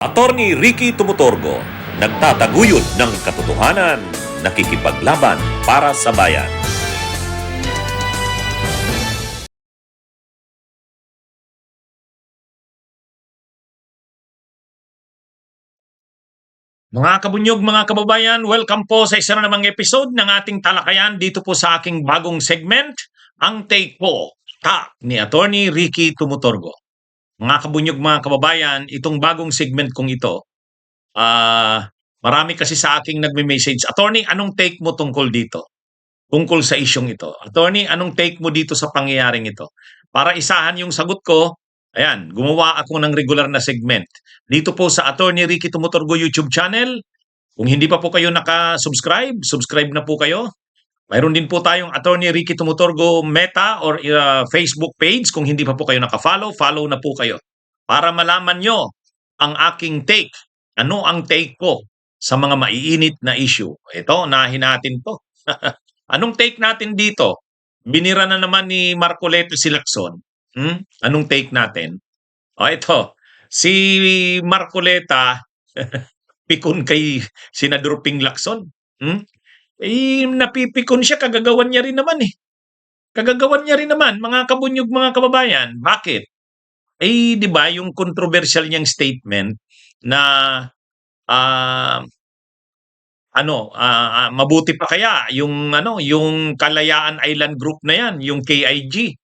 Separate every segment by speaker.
Speaker 1: Attorney Ricky Tumutorgo, nagtataguyod ng katotohanan, nakikipaglaban para sa bayan.
Speaker 2: Mga kabunyog, mga kababayan, welcome po sa isa na namang episode ng ating talakayan dito po sa aking bagong segment, ang Take Po, Tak ni Attorney Ricky Tumutorgo. Mga kabunyog, mga kababayan, itong bagong segment kong ito, marami kasi sa aking nagme-message, Attorney, anong take mo tungkol dito? Tungkol sa isyong ito. Attorney, anong take mo dito sa pangyayaring ito? Para isahan yung sagot ko, ayan, gumawa ako ng regular na segment. Dito po sa Attorney Ricky Tumutorgo YouTube channel. Kung hindi pa po kayo naka-subscribe, subscribe na po kayo. Mayroon din po tayong Attorney Ricky Tumutorgo Meta or Facebook page. Kung hindi pa po kayo naka-follow, follow na po kayo. Para malaman nyo ang aking take. Ano ang take ko sa mga maiinit na issue? Ito, nahin natin to. Anong take natin dito? Binira na naman ni Marcoleta si Lacson. Anong take natin? O ito, si Marcoleta pikon kay Senador Ping Lacson. Napipikon siya, kagagawan niya rin naman eh. Kagagawan niya rin naman, mga kabunyog, mga kababayan. Bakit? Di ba, yung controversial niyang statement na mabuti pa kaya yung Kalayaan Island Group na yan, yung KIG.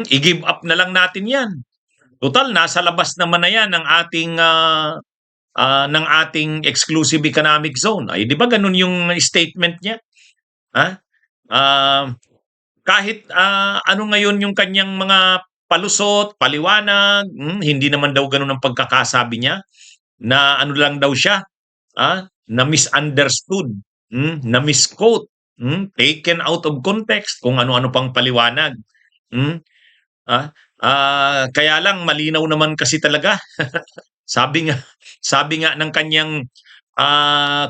Speaker 2: I-give up na lang natin yan. Total, nasa labas naman na yan ng ating exclusive economic zone. Ay, di ba ganun yung statement niya? Kahit ano ngayon yung kanyang mga palusot, paliwanag, hindi naman daw ganun ang pagkakasabi niya, na ano lang daw siya, na misunderstood, na misquote, taken out of context, kung ano-ano pang paliwanag. Kaya lang malinaw naman kasi talaga. Sabi nga ng kanyang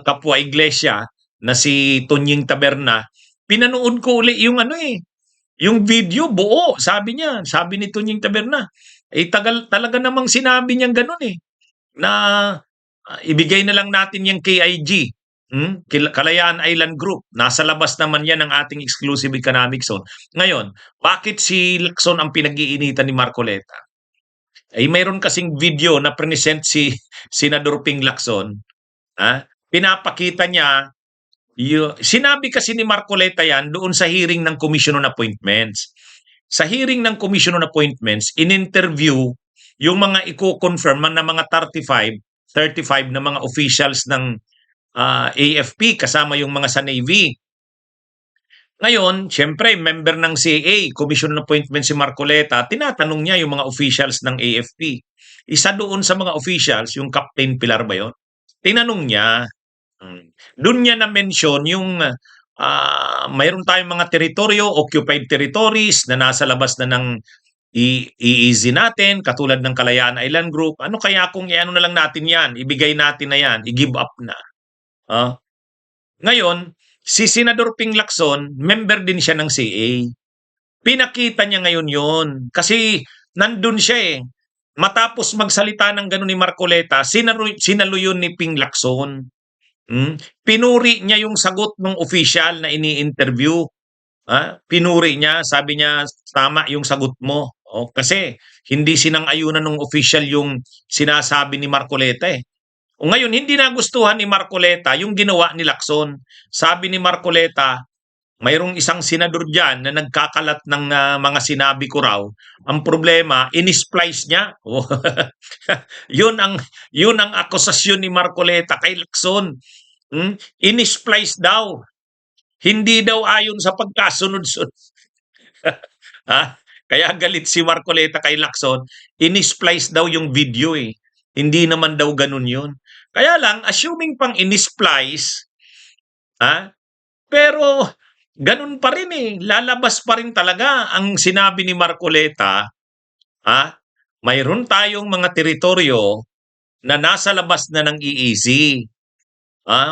Speaker 2: kapwa iglesia na si Tunying Taberna, pinanood ko uli yung yung video buo, sabi ni Tunying Taberna. Talaga namang sinabi niyang ganun na ibigay na lang natin yung KIG, Kalayaan Island Group. Nasa labas naman yan ng ating exclusive economic zone. Ngayon, bakit si Lacson ang pinag-iinitan ni Marcoleta? Mayroon kasing video na present si Senador Ping Lacson. Pinapakita niya, sinabi kasi ni Marcoleta yan doon sa hearing ng Commission on Appointments. Sa hearing ng Commission on Appointments, in-interview yung mga i-confirm na mga 35 na mga officials ng AFP kasama yung mga sa Navy. Ngayon, siyempre, member ng CA, Commission on Appointments si Marcoleta, tinatanong niya yung mga officials ng AFP. Isa doon sa mga officials, yung Captain Pilar ba yun? Tinanong niya, doon niya na-mention yung mayroon tayong mga teritoryo, occupied territories na nasa labas na ng EEZ natin, katulad ng Kalayaan Island Group. Ano kaya kung i-ano na lang natin yan, ibigay natin na yan, i-give up na. Ngayon, si Senador Ping Lacson, member din siya ng CA. Pinakita niya ngayon yon kasi nandun siya Matapos magsalita ng gano'n ni Marcoleta, sinaluyon ni Ping Lacson. Pinuri niya yung sagot ng official na ini-interview. Pinuri niya, sabi niya, tama yung sagot mo. Kasi hindi sinang-ayunan ng official yung sinasabi ni Marcoleta O ngayon, hindi nagustuhan ni Marcoleta yung ginawa ni Lacson. Sabi ni Marcoleta, mayroong isang senador dyan na nagkakalat ng mga sinabi ko raw. Ang problema, inisplice niya. yun ang akusasyon ni Marcoleta kay Lacson. Inisplice daw. Hindi daw ayon sa pagkasunod-sunod. Kaya galit si Marcoleta kay Lacson. Inisplice daw yung video Hindi naman daw ganun yun. Kaya lang, assuming pang inisplice, pero ganun pa rin lalabas pa rin talaga ang sinabi ni Marcoleta, mayroon tayong mga teritoryo na nasa labas na ng EEZ.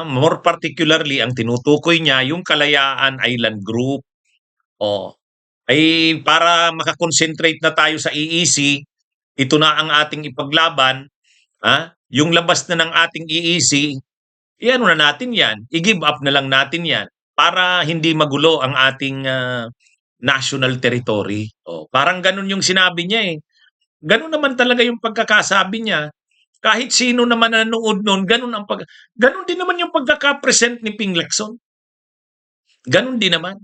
Speaker 2: More particularly, ang tinutukoy niya yung Kalayaan Island Group. Para makakonsentrate na tayo sa EEZ, ito na ang ating ipaglaban. yung labas na ng ating EEC, i-ano na natin yan, i-give up na lang natin yan para hindi magulo ang ating national territory. Oh, parang ganun yung sinabi niya eh. Ganun naman talaga yung pagkakasabi niya. Kahit sino naman nanonood noon, ganun din naman yung pagkaka-present ni Ping Lacson. Ganun din naman.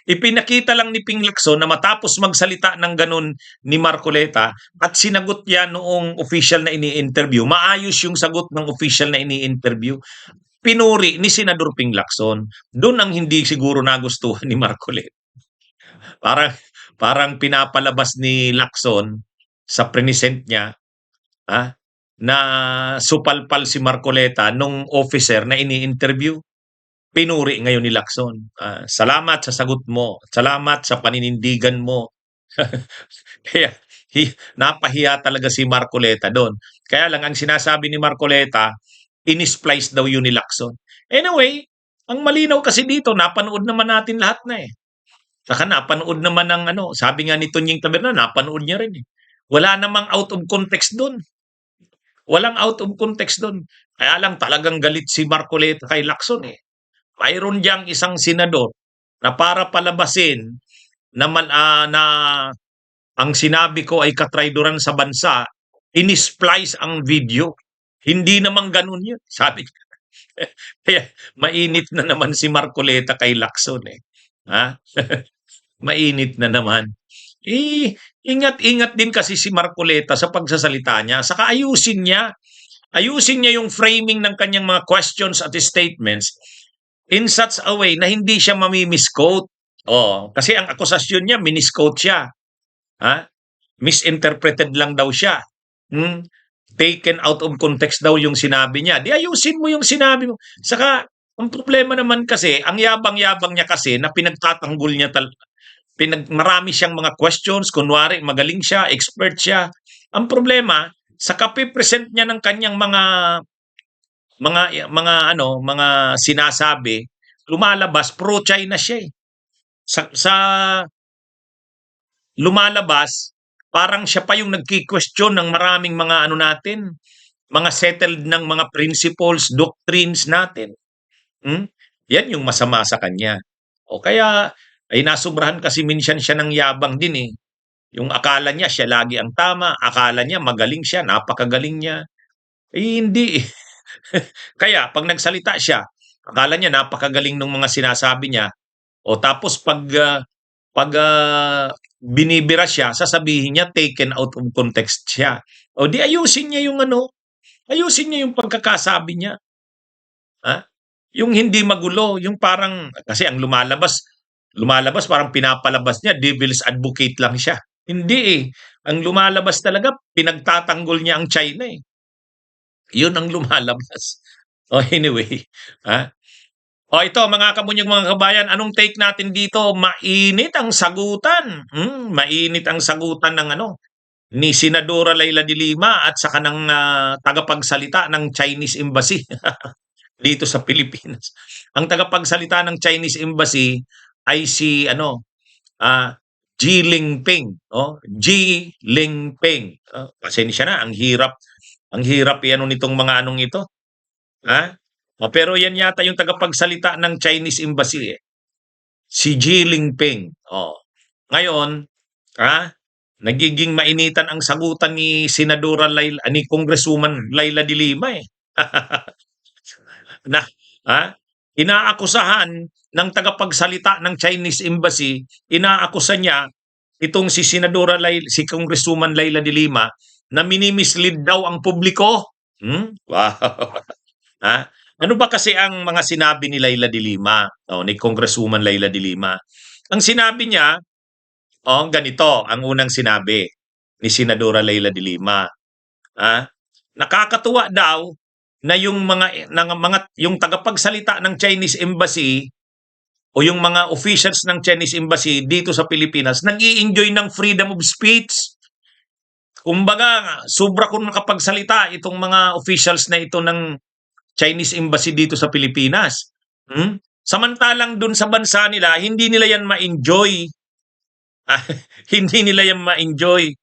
Speaker 2: Ipinakita lang ni Ping Lacson na matapos magsalita ng ganun ni Marcoleta at sinagot yan noong official na ini-interview, maayos yung sagot ng official na ini-interview, pinuri ni Senador Ping Lacson. Doon ang hindi siguro nagustuhan ni Marcoleta. Parang, parang pinapalabas ni Lacson sa present niya na supalpal si Marcoleta nung officer na ini-interview. Pinuri ngayon ni Lacson. Salamat sa sagot mo. Salamat sa paninindigan mo. Kaya napahiya talaga si Marcoleta doon. Kaya lang ang sinasabi ni Marcoleta, in-splice daw yun ni Lacson. Anyway, ang malinaw kasi dito, napanood naman natin lahat na eh. Saka napanood naman ng sabi nga ni Tonying Taberna, napanood niya rin eh. Wala namang out of context doon. Walang out of context doon. Kaya lang talagang galit si Marcoleta kay Lacson eh. Mayroon diyang isang senador na para palabasin na, na ang sinabi ko ay katraidoran sa bansa, in-splice ang video. Hindi naman ganun yun. Sabi kaya mainit na naman si Marcoleta kay Lacson eh. Mainit na naman. Ingat-ingat din kasi si Marcoleta sa pagsasalita niya. Saka ayusin niya yung framing ng kanyang mga questions at statements in such a way na hindi siya mami-misquote. Kasi ang akusasyon niya, minisquote siya. Misinterpreted lang daw siya. Taken out of context daw yung sinabi niya. Di ayusin mo yung sinabi mo. Saka, ang problema naman kasi, ang yabang-yabang niya kasi na pinagtatanggol niya marami siyang mga questions, kunwari magaling siya, expert siya. Ang problema, sa kape-present niya ng kanyang mga sinasabi, lumalabas pro-China siya eh. Sa lumalabas, parang siya pa yung nagki-question ng maraming mga natin, mga settled ng mga principles, doctrines natin. Yan yung masama sa kanya. O kaya ay nasubrahan kasi minsan siya ng yabang din eh. Yung akala niya siya lagi ang tama, akala niya magaling siya, napakagaling niya. Hindi eh. Kaya pag nagsalita siya, akala niya napakagaling ng mga sinasabi niya. O tapos pag binibira siya, sasabihin niya taken out of context siya. O di ayusin niya yung ayusin niya yung pagkakasabi niya. Yung hindi magulo, yung parang kasi ang lumalabas parang pinapalabas niya devil's advocate lang siya. Hindi eh. Ang lumalabas talaga pinagtatanggol niya ang China eh. Yun ang lumalabas. Anyway, ito mga kamunyang mga kabayan, anong take natin dito? Mainit ang sagutan. Mainit ang sagutan ng ni Senadora Leila de Lima at saka ng tagapagsalita ng Chinese Embassy dito sa Pilipinas. Ang tagapagsalita ng Chinese Embassy ay si Ji Lingping. Ji Lingping. Pasensya na, ang hirap nitong mga ito. Pero yan yata yung tagapagsalita ng Chinese Embassy eh. Si Ji Lingping. Ngayon, nagiging mainitan ang sagutan ni ni Congresswoman Leila de Lima eh. Inaakusahan ng tagapagsalita ng Chinese Embassy, inaakusa niya itong si Congresswoman Leila de Lima na minimislead daw ang publiko. Wow. Ano ba kasi ang mga sinabi ni Leila de Lima, ni Congresswoman Leila de Lima? Ang sinabi niya, ganito ang unang sinabi ni Senadora Leila de Lima. Nakakatuwa daw na yung yung tagapagsalita ng Chinese Embassy o yung mga officials ng Chinese Embassy dito sa Pilipinas nag-i-enjoy ng freedom of speech. Kumbaga, sobra kung nakapagsalita itong mga officials na ito ng Chinese Embassy dito sa Pilipinas. Samantalang dun sa bansa nila, hindi nila yan ma-enjoy. Hindi nila yan ma-enjoy.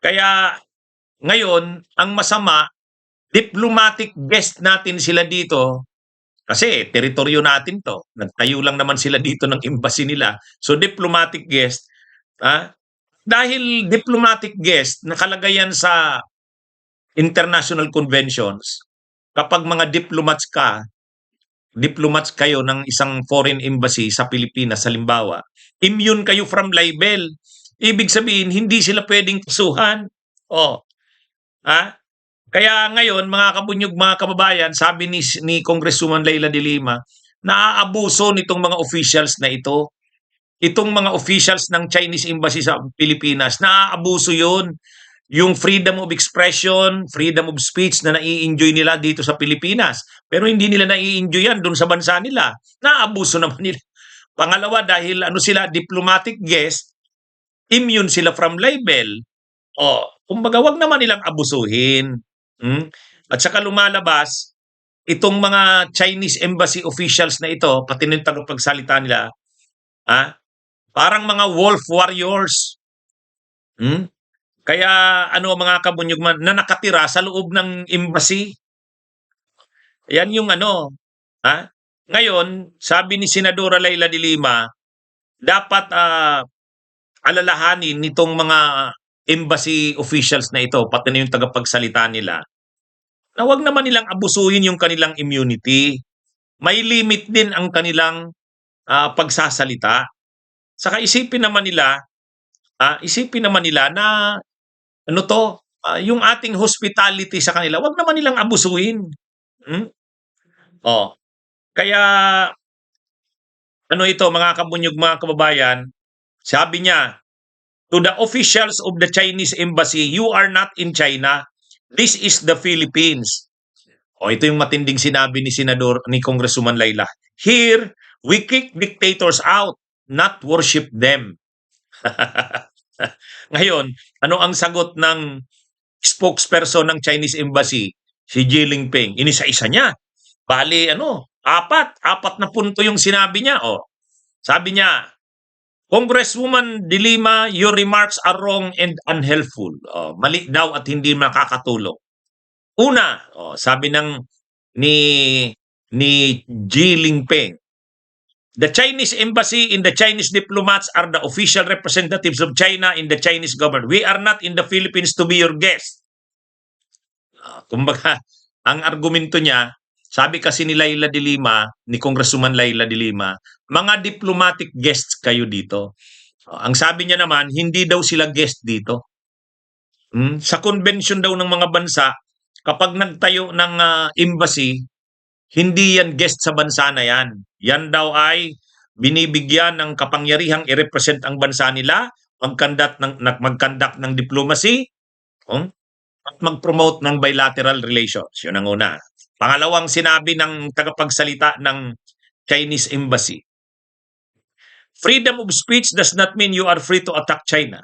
Speaker 2: Kaya Ngayon, ang masama, diplomatic guest natin sila dito kasi teritoryo natin 'to. Nagtayo lang naman sila dito ng embassy nila. So diplomatic guest, ah, dahil diplomatic guest nakalagay yan sa international conventions, kapag mga diplomats kayo ng isang foreign embassy sa Pilipinas halimbawa, immune kayo from libel. Ibig sabihin hindi sila pwedeng kasuhan. Oh, ha? Kaya ngayon mga kabunyog, mga kababayan, sabi ni Congresswoman Leila de Lima, naaabuso nitong mga officials na ito. Itong mga officials ng Chinese Embassy sa Pilipinas, naaabuso 'yun. Yung freedom of expression, freedom of speech na nai-enjoy nila dito sa Pilipinas. Pero hindi nila nai-enjoy yan doon sa bansa nila. Naabuso naman nila. Pangalawa, dahil ano sila, diplomatic guest, immune sila from libel. O, kumbaga wag naman nilang abusuhin. Hmm? At saka lumalabas, itong mga Chinese embassy officials na ito, pati na yung tagapagsalita nila, ah, parang mga wolf warriors. Hmm? Kaya ano mga kabunyog na nakatira sa loob ng embassy, yan yung ano, ha? Ngayon, sabi ni Senadora Leila de Lima, dapat alalahanin nitong mga embassy officials na ito, pati na yung tagapagsalita nila, na wag naman nilang abusuhin yung kanilang immunity. May limit din ang kanilang pagsasalita. Saka isipin naman nila na ano 'to, yung ating hospitality sa kanila, wag naman nilang abusuhin. Hmm? Oh, kaya ano ito mga kabunyog, mga kababayan, sabi niya, "To the officials of the Chinese embassy, you are not in China. This is the Philippines." O ito yung matinding sinabi ni Congresswoman Laila. "Here, we kick dictators out, not worship them." Ngayon, ano ang sagot ng spokesperson ng Chinese Embassy? Si Xi Jinping. Inisa-isa niya. Bali, apat na punto yung sinabi niya. O, sabi niya, "Congresswoman De Lima, your remarks are wrong and unhelpful." O, mali daw at hindi makakatulong. Una, sabi ni ni Xi Jinping, "The Chinese embassy and the Chinese diplomats are the official representatives of China in the Chinese government. We are not in the Philippines to be your guest." Kumbaga, ang argumento niya, sabi kasi ni Leila de Lima, ni Congresswoman Leila de Lima, mga diplomatic guests kayo dito. Ang sabi niya naman, hindi daw sila guest dito. Sa convention daw ng mga bansa, kapag nagtayo ng embassy, hindi yan guest sa bansa na yan. Yan daw ay binibigyan ng kapangyarihang i-represent ang bansa nila, mag-conduct ng diplomacy, at mag-promote ng bilateral relations. Yun ang una. Pangalawang sinabi ng tagapagsalita ng Chinese Embassy, "Freedom of speech does not mean you are free to attack China."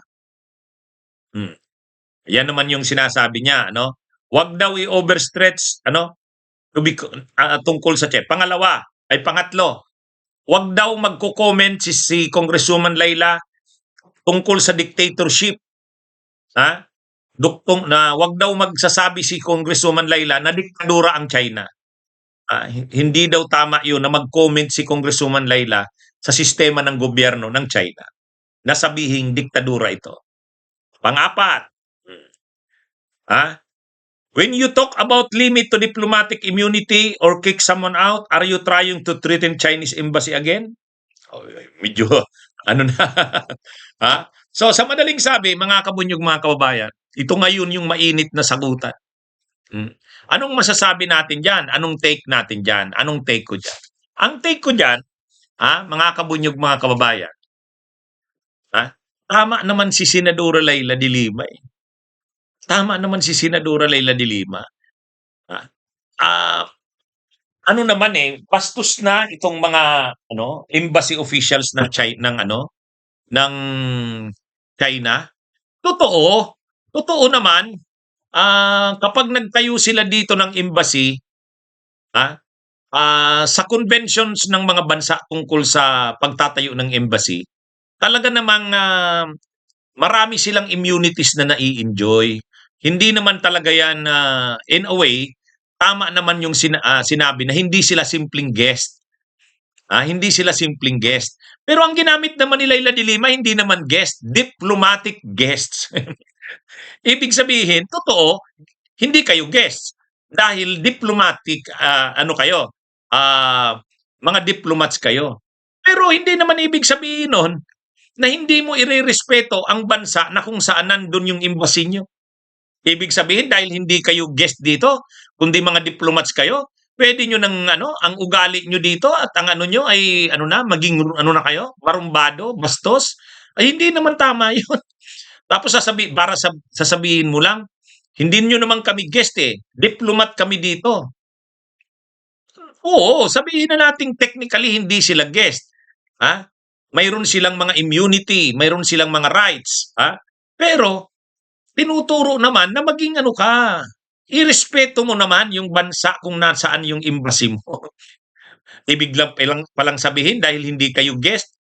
Speaker 2: Yan naman yung sinasabi niya, ano? Wag daw i-overstretch, tungkol sa China. Pangatlo, wag daw magko-comment si Congresswoman Laila tungkol sa dictatorship. Wag daw magsasabi si Congresswoman Laila na diktadura ang China. Hindi daw tama 'yun na mag-comment si Congresswoman Laila sa sistema ng gobyerno ng China na sabihing diktadura ito. Pang-apat, when you talk about limit to diplomatic immunity or kick someone out, are you trying to threaten Chinese embassy again? Medyo na. So sa madaling sabi, mga kabunyog, mga kababayan, ito ngayon yung mainit na sagutan. Anong masasabi natin diyan? Anong take natin diyan? Anong take ko diyan? Ang take ko diyan, mga kabunyog, mga kababayan, tama naman si Senadora Leila de Lima. Tama naman si Senadora Leila de Lima. Bastos na itong mga embassy officials ng ng China. Totoo naman, kapag nagtayo sila dito ng embassy, sa conventions ng mga bansa tungkol sa pagtatayo ng embassy, talaga namang marami silang immunities na nai-enjoy. hindi naman talaga yan, in a way, tama naman yung sinabi na hindi sila simpleng guest. Hindi sila simpleng guest. Pero ang ginamit naman ni Laila de Lima, hindi naman guest, diplomatic guests. Ibig sabihin, totoo, hindi kayo guests. Dahil diplomatic, ano kayo, mga diplomats kayo. Pero hindi naman ibig sabihin nun na hindi mo irerespeto ang bansa na kung saan nandun yung embassy nyo. Ibig sabihin dahil hindi kayo guest dito, kundi mga diplomats kayo, pwede nyo ng ano, ang ugali nyo dito at ang ano nyo ay ano na, maging ano na kayo, marumbado, bastos. Ay hindi naman tama 'yun. Tapos sasabihin mo lang, hindi nyo naman kami guest eh, diplomat kami dito. Oo, sabihin na nating technically hindi sila guest. Ha? Mayroon silang mga immunity, mayroon silang mga rights. Pero tinuturo naman na maging ano ka, irespeto mo naman yung bansa kung nasaan yung embassy mo. Ibig lang palang sabihin dahil hindi kayo guest,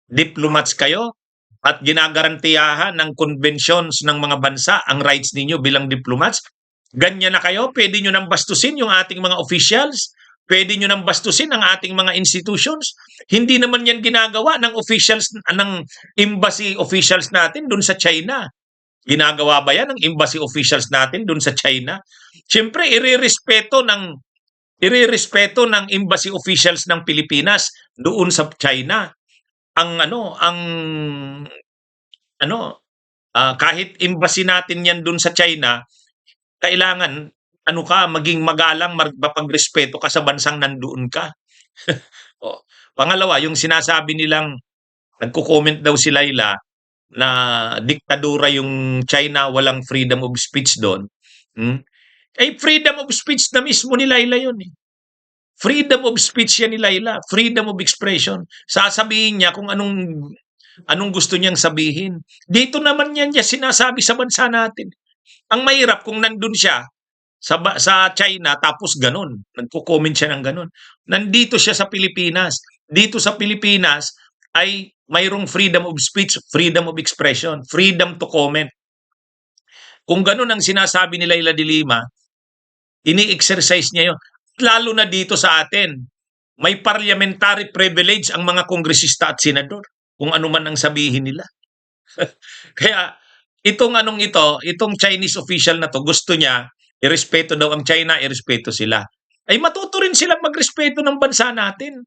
Speaker 2: diplomats kayo, at ginagarantiyahan ng conventions ng mga bansa ang rights ninyo bilang diplomats, ganyan na kayo, pwede nyo nang bastusin yung ating mga officials, pwede nyo nang bastusin ang ating mga institutions. Hindi naman yan ginagawa ng officials, ng embassy officials natin dun sa China. Ginagawa ba yan ng embassy officials natin dun sa China? Siyempre, irerespeto ng embassy officials ng Pilipinas doon sa China. Kahit embassy natin yan doon sa China, kailangan maging magalang, mapagrespeto ka sa bansang nandoon ka. O, pangalawa, yung sinasabi nilang nagko-comment daw si Laila na diktadura yung China, walang freedom of speech doon. Freedom of speech na mismo ni Laila yun eh. Freedom of speech yan ni Laila, freedom of expression. Sasabihin niya kung anong gusto niyang sabihin. Dito naman yan niya sinasabi sa bansa natin. Ang mahirap kung nandun siya sa China tapos ganun, nagko-comment siya ng ganun. Nandito siya sa Pilipinas. Dito sa Pilipinas ay mayroong freedom of speech, freedom of expression, freedom to comment. Kung ganun ang sinasabi ni Laila de Lima, ini-exercise niya yun. Lalo na dito sa atin, may parliamentary privilege ang mga kongresista at senador, kung ano man ang sabihin nila. Kaya itong Chinese official na to, gusto niya, irespeto daw ang China, irespeto sila. Ay matuto rin silang magrespeto ng bansa natin.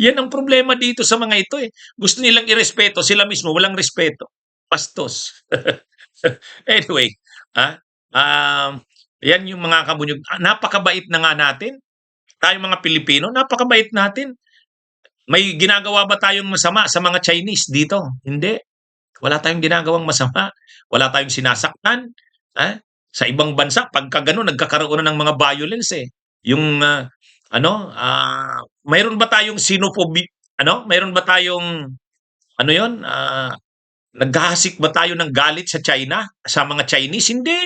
Speaker 2: Yan ang problema dito sa mga ito eh. Gusto nilang irespeto, sila mismo walang respeto. Pastos. Anyway, yan yung mga kabunyog. Napakabait na nga natin. Tayong mga Pilipino, napakabait natin. May ginagawa ba tayong masama sa mga Chinese dito? Hindi. Wala tayong ginagawang masama. Wala tayong sinasaktan. Sa ibang bansa, pagka gano'n, nagkakaroon na ng mga violence eh. Yung, mayroon ba tayong xenophobia? Mayroon ba tayong, naghahasik ba tayo ng galit sa China? Sa mga Chinese? Hindi.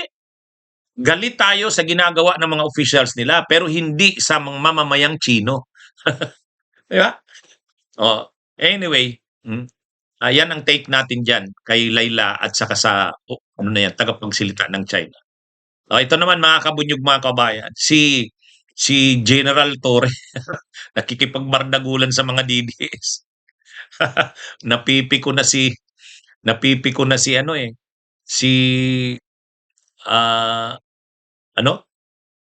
Speaker 2: Galit tayo sa ginagawa ng mga officials nila, pero hindi sa mga mamamayang Chino. Di ba? Anyway, yan ang take natin dyan kay Laila at saka sa tagapagsalita ng China. Ito naman mga kabunyog, mga kabayan, si General Torre nakikipagbardagulan sa mga DDS. Napipi ko na si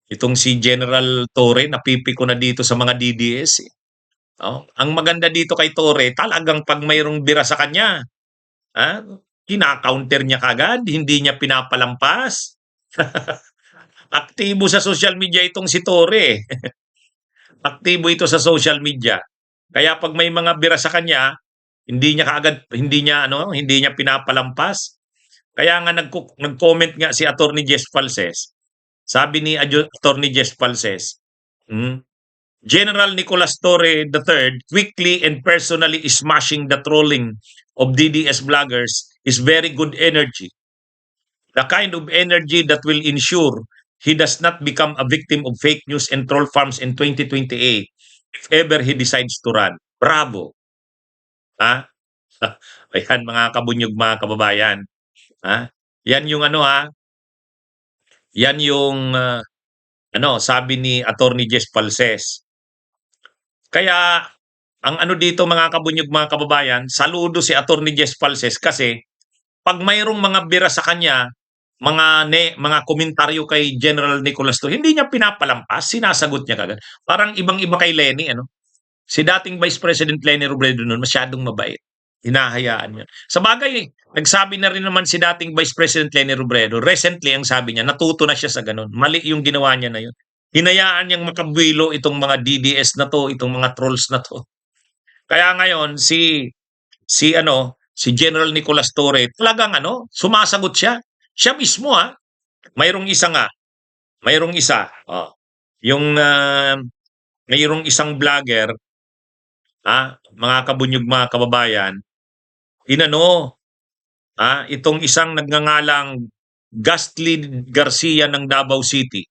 Speaker 2: itong si General Torre, napipi ko na dito sa mga DDS eh. Ang maganda dito kay Torre, talagang pag mayroong bira sa kanya, kina-counter niya kagad, hindi niya pinapalampas. Aktibo sa social media itong si Torre. Aktibo ito sa social media. Kaya pag may mga bira sa kanya, hindi niya pinapalampas. Kaya nga nag-comment nga si Attorney Jess Falses. Sabi ni Attorney Jess Falses, General Nicolas Torre III quickly and personally smashing the trolling of DDS bloggers is very good energy. The kind of energy that will ensure he does not become a victim of fake news and troll farms in 2028 if ever he decides to run. Bravo! Ayan mga kabunyog, mga kababayan. Yan yung Yan yung sabi ni Attorney Jess Falses. Kaya ang ano dito mga kabunyog mga kababayan, saludo si Attorney Jess Falses kasi pag mayroong mga bira sa kanya, mga komentaryo kay General Nicolas to, hindi niya pinapalampas, sinasagot niya kagad. Parang ibang-iba kay Lenny, ano? Si dating Vice President Lenny Robredo noon, masyadong mabait. Hinahayaan niya. Sa bagay, nagsabi na rin naman si dating Vice President Lenny Robredo, recently ang sabi niya, natuto na siya sa ganun. Mali yung ginawa niya na yun. Hinayaan niyang makabwilo itong mga DDS na to, itong mga trolls na to. Kaya ngayon, si General Nicolas Torre, talagang sumasagot siya. Siya mismo mayroong isa nga, mayroong isa, yung mayroong isang vlogger, mga kabunyog mga kababayan, inano, itong isang nagngangalang Gastly Garcia ng Davao City.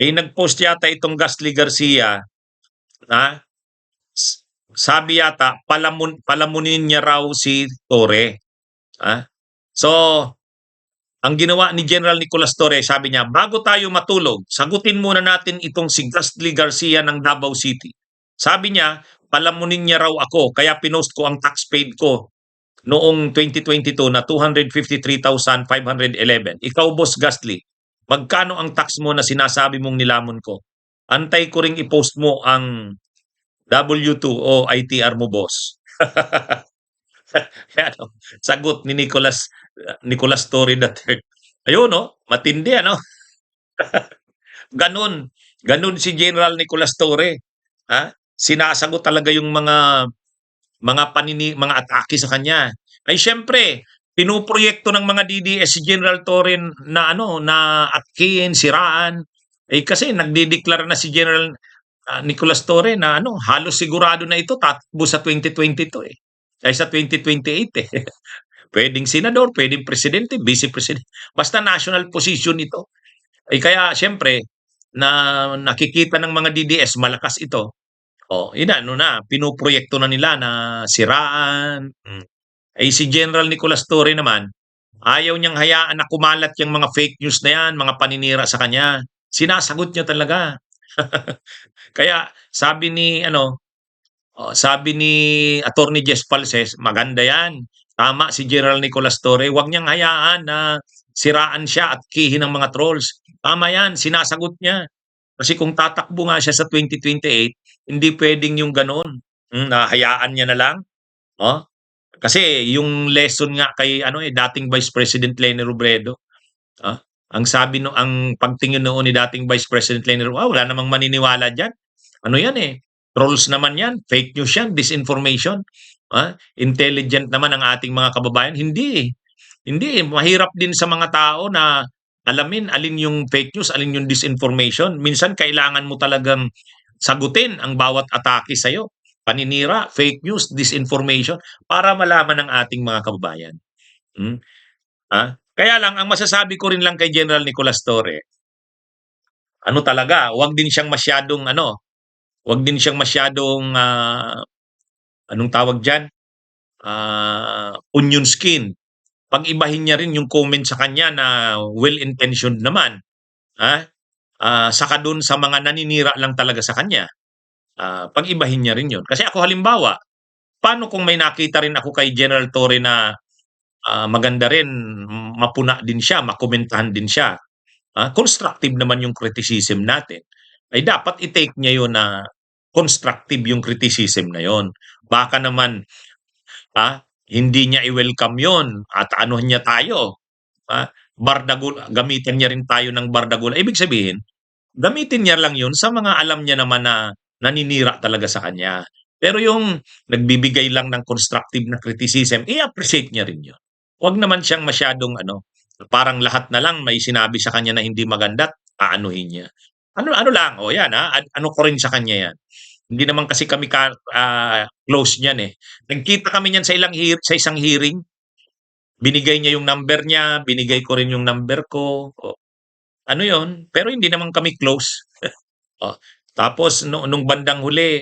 Speaker 2: Nag-post yata itong Gastly Garcia, sabi yata, palamunin niya raw si Torre. So, ang ginawa ni General Nicolas Torre, sabi niya, bago tayo matulog, sagutin muna natin itong si Gastly Garcia ng Davao City. Sabi niya, palamunin niya raw ako, kaya pinost ko ang tax paid ko noong 2022 na 253,511. Ikaw, Boss Gastly, magkano ang tax mo na sinasabi mong nilamon ko? Antay ko ring i-post mo ang W2 o ITR mo, boss. Sagot ni Nicolas Torre III. Ayun, matindi, Ganun si General Nicolas Torre. Sinasagot talaga yung mga atake sa kanya. Ay syempre, pinuproyekto ng mga DDS si General Torre na na atkihin, siraan. Kasi nagdideklara na si General Nicolas Torre na halos sigurado na ito tatakbo sa 2022 ay sa 2028 Pwedeng senador, pwedeng presidente, vice president. Basta national position ito. Kaya siyempre na nakikita ng mga DDS malakas ito. Pinuproyekto na nila na siraan. Si General Nicolas Torre naman, ayaw niyang hayaan na kumalat yung mga fake news na yan, mga paninira sa kanya. Sinasagot niya talaga. Kaya sabi ni Attorney Jess Falses, maganda yan. Tama si General Nicolas Torre, huwag niyang hayaan na siraan siya at kihin ng mga trolls. Tama yan, sinasagot niya. Kasi kung tatakbo nga siya sa 2028, hindi pwedeng yung ganun. Hayaan niya na lang. Kasi yung lesson nga kay dating Vice President Leni Robredo, ang sabi ang pagtingin noon ni dating Vice President Leni Robredo, wala namang maniniwala diyan. Yan trolls naman yan, fake news yan, disinformation. Intelligent naman ang ating mga kababayan. Hindi. Hindi. Mahirap din sa mga tao na alamin alin yung fake news, alin yung disinformation. Minsan kailangan mo talagang sagutin ang bawat atake sa'yo. Paninira, fake news, disinformation, para malaman ng ating mga kababayan. Kaya lang, ang masasabi ko rin lang kay General Nicolas Torre, talaga, wag din siyang masyadong anong tawag dyan? Onion skin. Pag-ibahin niya rin yung comment sa kanya na well-intentioned naman. Saka dun sa mga naninira lang talaga sa kanya. Pag-ibahin niya rin yun. Kasi ako halimbawa, paano kung may nakita rin ako kay General Torre na maganda rin, mapuna din siya, makomentahan din siya. Constructive naman yung criticism natin. Ay dapat i-take niya yun na constructive yung criticism na yon. Baka naman hindi niya i-welcome yon at anuhan niya tayo. Bardagul, gamitin niya rin tayo ng bardagul. Ibig sabihin, gamitin niya lang yun sa mga alam niya naman na naninira talaga sa kanya. Pero yung nagbibigay lang ng constructive na criticism, i-appreciate niya rin yun. Huwag naman siyang masyadong parang lahat na lang may sinabi sa kanya na hindi maganda, aanuhin niya. Ano lang, yan ano ko rin sa kanya yan. Hindi naman kasi kami close niyan Nagkita kami niyan sa isang hearing. Binigay niya yung number niya, binigay ko rin yung number ko. Ano yon? Pero hindi naman kami close. Tapos nung bandang huli,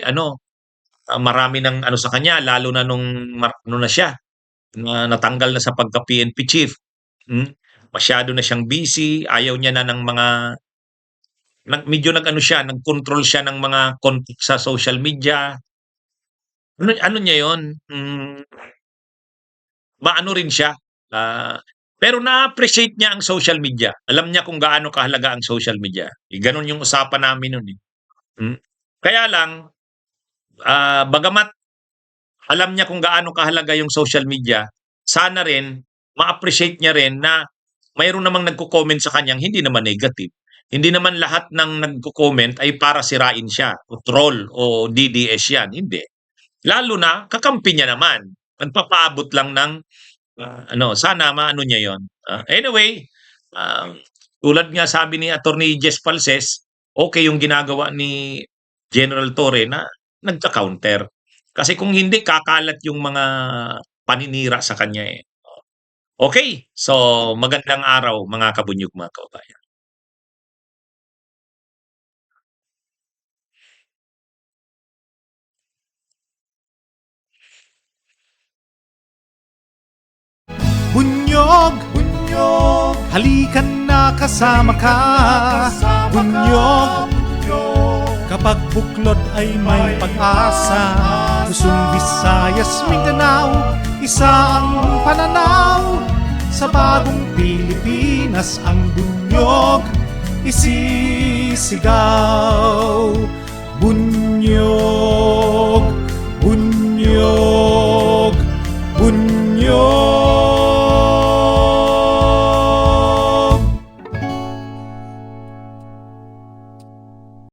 Speaker 2: marami ng sa kanya, lalo na nung na siya, natanggal na sa pagka-PNP chief. masyado na siyang busy, ayaw niya na ng mga medyo nag-ano siya, nag-control siya ng mga contact sa social media. Ano niya 'yon, maano rin siya, pero na-appreciate niya ang social media. Alam niya kung gaano kahalaga ang social media. Gano'n yung usapan namin no'n, eh. Kaya lang, bagamat alam niya kung gaano kahalaga yung social media, sana rin ma-appreciate niya rin na mayroon namang nagko-comment sa kanyang hindi naman negative. Hindi naman lahat ng nagko-comment ay para sirain siya o troll o DDS yan, hindi. Lalo na kakampi niya naman, nagpapaabot lang ng, sana maano niya 'yon. Anyway, tulad nga sabi ni Attorney Jess Falses, okey yung ginagawa ni General Torre na nagka-counter. Kasi kung hindi kakalat yung mga paninira sa kanya, eh. Okey, so magandang araw mga kabunyog, mga kababayan.
Speaker 3: Bunyog, bunyog, halikan na kasama ka. Bunyog, kapag buklod ay may pag-asa. Luzon, Visayas, Mindanao, isa ang pananaw. Sa bagong Pilipinas ang bunyog isisigaw.